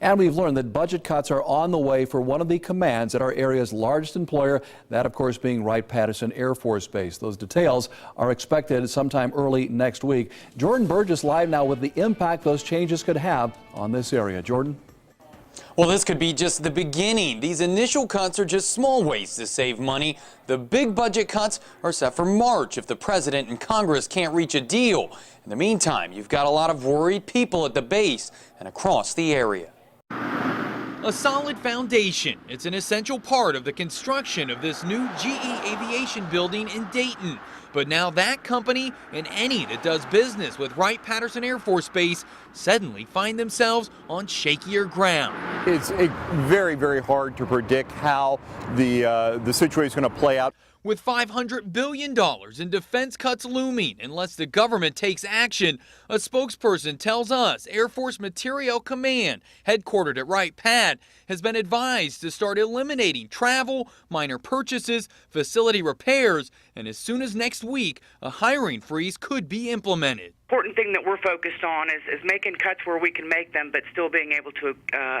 And we've learned that budget cuts are on the way for one of the commands at our area's largest employer, that of course being Wright-Patterson Air Force Base. Those details are expected sometime early next week. Jordan Burgess live now with the impact those changes could have on this area. Jordan? Well, this could be just the beginning. These initial cuts are just small ways to save money. The big budget cuts are set for March if the president and Congress can't reach a deal. In the meantime, you've got a lot of worried people at the base and across the area. A solid foundation. It's an essential part of the construction of this new GE Aviation building in Dayton. But now that company and any that does business with Wright-Patterson Air Force Base suddenly find themselves on shakier ground. It's very, very hard to predict how the situation is going to play out. With $500 billion in defense cuts looming unless the government takes action, a spokesperson tells us Air Force Materiel Command, headquartered at Wright-Pat, has been advised to start eliminating travel, minor purchases, facility repairs, and as soon as next week, a hiring freeze could be implemented. Important thing that we're focused on is making cuts where we can make them, but still being able to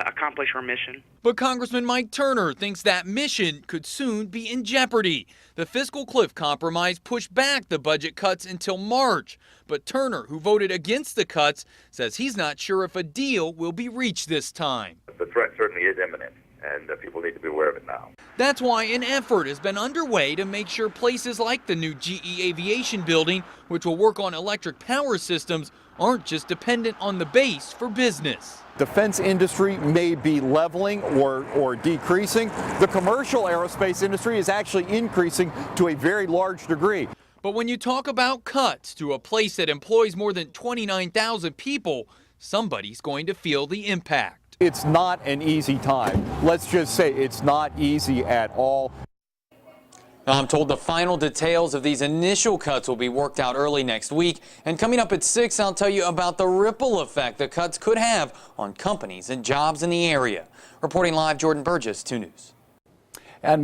accomplish our mission. But Congressman Mike Turner thinks that mission could soon be in jeopardy. The fiscal cliff compromise pushed back the budget cuts until March. But Turner, who voted against the cuts, says he's not sure if a deal will be reached this time. The threat certainly is imminent, and people need to be aware of it now. That's why an effort has been underway to make sure places like the new GE Aviation building, which will work on electric power systems, aren't just dependent on the base for business. Defense industry may be leveling or decreasing. The commercial aerospace industry is actually increasing to a very large degree. But when you talk about cuts to a place that employs more than 29,000 people, somebody's going to feel the impact. It's not an easy time. Let's just say it's not easy at all. I'm told the final details of these initial cuts will be worked out early next week. And coming up at 6, I'll tell you about the ripple effect the cuts could have on companies and jobs in the area. Reporting live, Jordan Burgess, 2 News. And